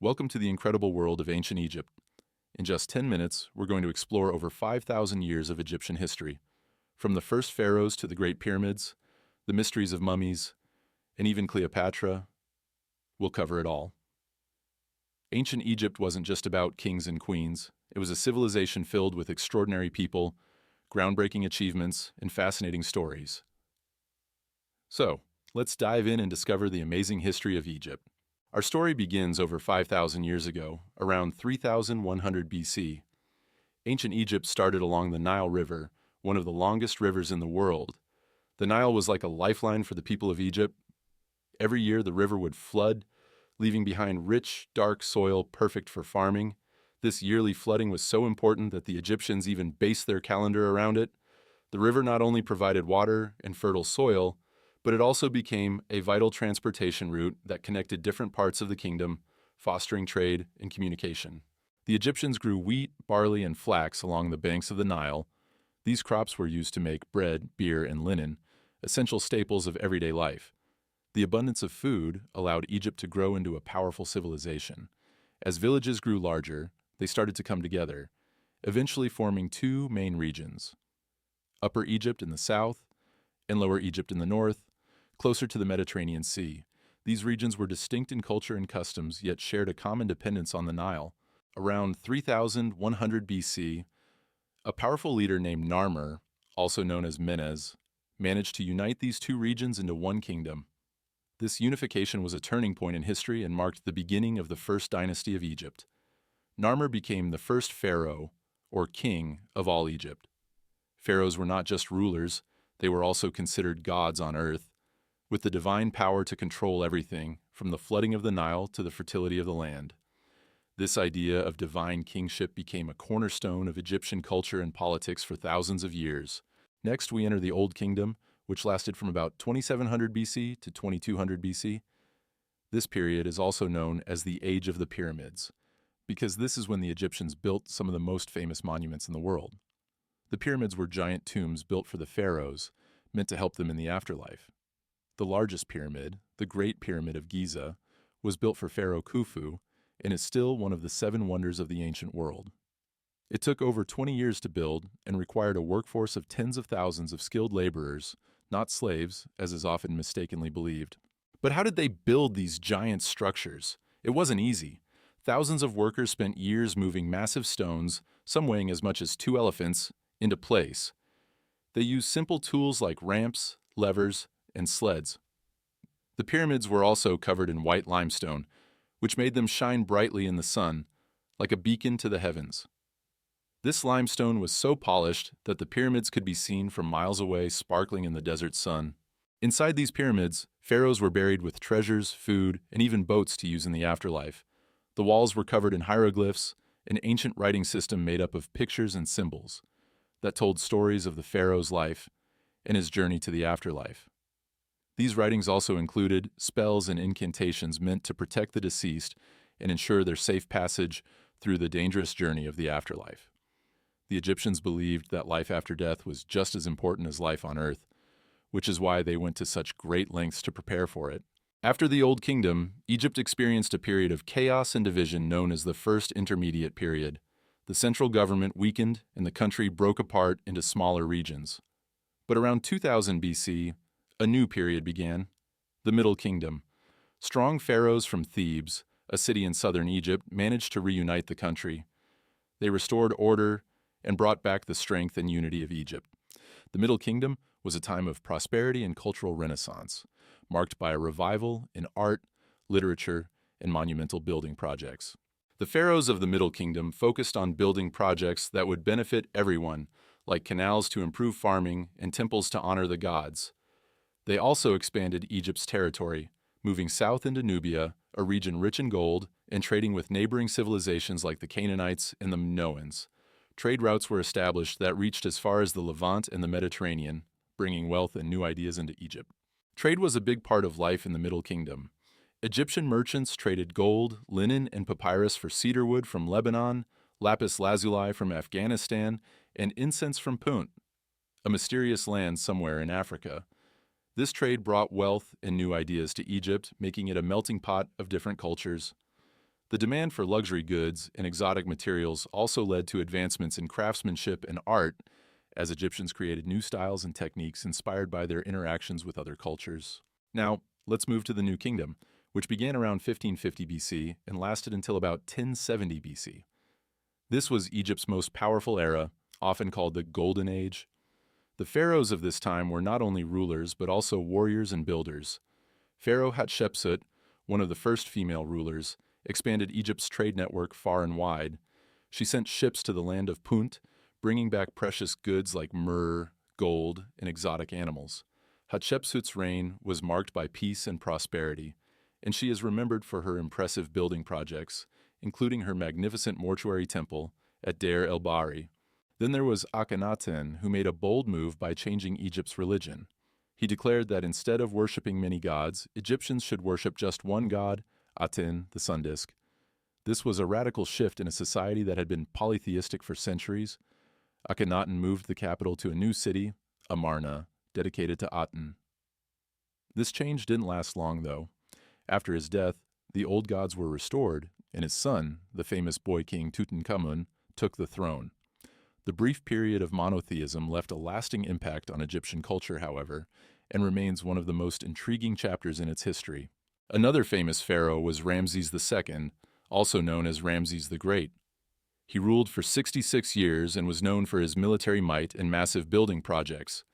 Welcome to the incredible world of ancient Egypt. In just 10 minutes, we're going to explore over 5,000 years of Egyptian history. From the first pharaohs to the Great Pyramids, the mysteries of mummies, and even Cleopatra, we'll cover it all. Ancient Egypt wasn't just about kings and queens. It was a civilization filled with extraordinary people, groundbreaking achievements, and fascinating stories. So, let's dive in and discover the amazing history of Egypt. Our story begins over 5,000 years ago, around 3,100 BC. Ancient Egypt started along the Nile River, one of the longest rivers in the world. The Nile was like a lifeline for the people of Egypt. Every year, the river would flood, leaving behind rich, dark soil perfect for farming. This yearly flooding was so important that the Egyptians even based their calendar around it. The river not only provided water and fertile soil, but it also became a vital transportation route that connected different parts of the kingdom, fostering trade and communication. The Egyptians grew wheat, barley, and flax along the banks of the Nile. These crops were used to make bread, beer, and linen, essential staples of everyday life. The abundance of food allowed Egypt to grow into a powerful civilization. As villages grew larger, they started to come together, eventually forming two main regions: Upper Egypt in the south and Lower Egypt in the north, closer to the Mediterranean Sea. These regions were distinct in culture and customs, yet shared a common dependence on the Nile. Around 3,100 BC, a powerful leader named Narmer, also known as Menes, managed to unite these two regions into one kingdom. This unification was a turning point in history and marked the beginning of the first dynasty of Egypt. Narmer became the first pharaoh, or king, of all Egypt. Pharaohs were not just rulers, they were also considered gods on earth, with the divine power to control everything, from the flooding of the Nile to the fertility of the land. This idea of divine kingship became a cornerstone of Egyptian culture and politics for thousands of years. Next, we enter the Old Kingdom, which lasted from about 2700 BC to 2200 BC. This period is also known as the Age of the Pyramids, because this is when the Egyptians built some of the most famous monuments in the world. The pyramids were giant tombs built for the pharaohs, meant to help them in the afterlife. The largest pyramid, the Great Pyramid of Giza, was built for Pharaoh Khufu and is still one of the seven wonders of the ancient world. It took over 20 years to build and required a workforce of tens of thousands of skilled laborers, not slaves, as is often mistakenly believed. But how did they build these giant structures? It wasn't easy. Thousands of workers spent years moving massive stones, some weighing as much as 2 elephants, into place. They used simple tools like ramps, levers, and sleds. The pyramids were also covered in white limestone, which made them shine brightly in the sun, like a beacon to the heavens. This limestone was so polished that the pyramids could be seen from miles away, sparkling in the desert sun. Inside these pyramids, pharaohs were buried with treasures, food, and even boats to use in the afterlife. The walls were covered in hieroglyphs, an ancient writing system made up of pictures and symbols that told stories of the pharaoh's life and his journey to the afterlife. These writings also included spells and incantations meant to protect the deceased and ensure their safe passage through the dangerous journey of the afterlife. The Egyptians believed that life after death was just as important as life on earth, which is why they went to such great lengths to prepare for it. After the Old Kingdom, Egypt experienced a period of chaos and division known as the First Intermediate Period. The central government weakened and the country broke apart into smaller regions. But around 2000 BC, a new period began, the Middle Kingdom. Strong pharaohs from Thebes, a city in southern Egypt, managed to reunite the country. They restored order and brought back the strength and unity of Egypt. The Middle Kingdom was a time of prosperity and cultural renaissance, marked by a revival in art, literature, and monumental building projects. The pharaohs of the Middle Kingdom focused on building projects that would benefit everyone, like canals to improve farming and temples to honor the gods. They also expanded Egypt's territory, moving south into Nubia, a region rich in gold, and trading with neighboring civilizations like the Canaanites and the Minoans. Trade routes were established that reached as far as the Levant and the Mediterranean, bringing wealth and new ideas into Egypt. Trade was a big part of life in the Middle Kingdom. Egyptian merchants traded gold, linen, and papyrus for cedar wood from Lebanon, lapis lazuli from Afghanistan, and incense from Punt, a mysterious land somewhere in Africa. This trade brought wealth and new ideas to Egypt, making it a melting pot of different cultures. The demand for luxury goods and exotic materials also led to advancements in craftsmanship and art, as Egyptians created new styles and techniques inspired by their interactions with other cultures. Now, let's move to the New Kingdom, which began around 1550 BC and lasted until about 1070 BC. This was Egypt's most powerful era, often called the Golden Age. The pharaohs of this time were not only rulers but also warriors and builders. Pharaoh Hatshepsut, one of the first female rulers, expanded Egypt's trade network far and wide. She sent ships to the land of Punt, bringing back precious goods like myrrh, gold, and exotic animals. Hatshepsut's reign was marked by peace and prosperity, and she is remembered for her impressive building projects, including her magnificent mortuary temple at Deir el-Bahari. Then there was Akhenaten, who made a bold move by changing Egypt's religion. He declared that instead of worshipping many gods, Egyptians should worship just one god, Aten, the sun disk. This was a radical shift in a society that had been polytheistic for centuries. Akhenaten moved the capital to a new city, Amarna, dedicated to Aten. This change didn't last long, though. After his death, the old gods were restored, and his son, the famous boy king Tutankhamun, took the throne. The brief period of monotheism left a lasting impact on Egyptian culture, however, and remains one of the most intriguing chapters in its history. Another famous pharaoh was Ramses II, also known as Ramses the Great. He ruled for 66 years and was known for his military might and massive building projects.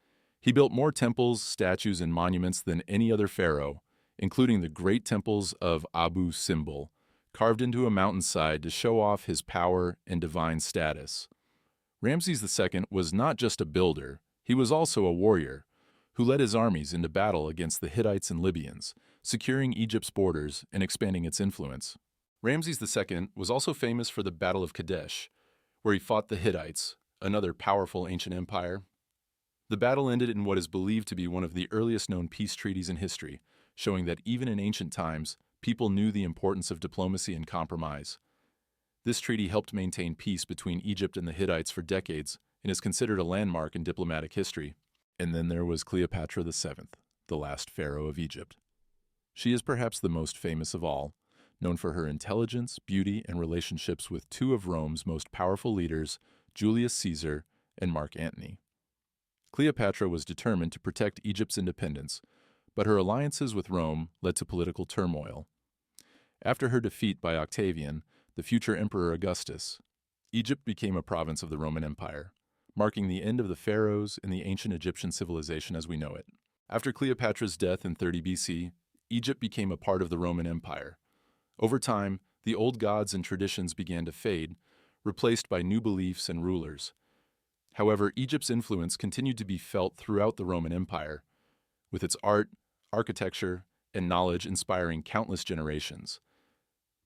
He built more temples, statues, and monuments than any other pharaoh, including the great temples of Abu Simbel, carved into a mountainside to show off his power and divine status. Ramses II was not just a builder, he was also a warrior, who led his armies into battle against the Hittites and Libyans, securing Egypt's borders and expanding its influence. Ramses II was also famous for the Battle of Kadesh, where he fought the Hittites, another powerful ancient empire. The battle ended in what is believed to be one of the earliest known peace treaties in history, showing that even in ancient times, people knew the importance of diplomacy and compromise. This treaty helped maintain peace between Egypt and the Hittites for decades and is considered a landmark in diplomatic history. And then there was Cleopatra VII, the last pharaoh of Egypt. She is perhaps the most famous of all, known for her intelligence, beauty, and relationships with two of Rome's most powerful leaders, Julius Caesar and Mark Antony. Cleopatra was determined to protect Egypt's independence, but her alliances with Rome led to political turmoil. After her defeat by Octavian, the future Emperor Augustus, Egypt became a province of the Roman Empire, marking the end of the pharaohs and the ancient Egyptian civilization as we know it. After Cleopatra's death in 30 BC, Egypt became a part of the Roman Empire. Over time, the old gods and traditions began to fade, replaced by new beliefs and rulers. However, Egypt's influence continued to be felt throughout the Roman Empire, with its art, architecture, and knowledge inspiring countless generations.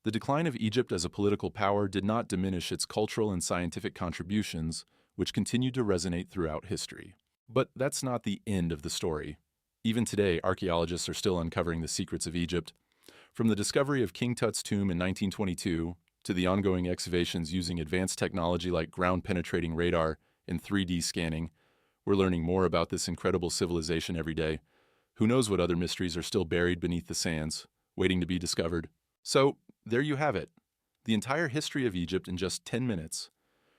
The decline of Egypt as a political power did not diminish its cultural and scientific contributions, which continued to resonate throughout history. But that's not the end of the story. Even today, archaeologists are still uncovering the secrets of Egypt. From the discovery of King Tut's tomb in 1922 to the ongoing excavations using advanced technology like ground-penetrating radar and 3D scanning, we're learning more about this incredible civilization every day. Who knows what other mysteries are still buried beneath the sands, waiting to be discovered. So, there you have it. The entire history of Egypt in just 10 minutes.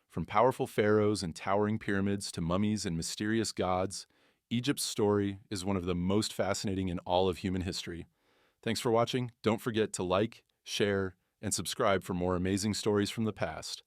From powerful pharaohs and towering pyramids to mummies and mysterious gods, Egypt's story is one of the most fascinating in all of human history. Thanks for watching. Don't forget to like, share, and subscribe for more amazing stories from the past.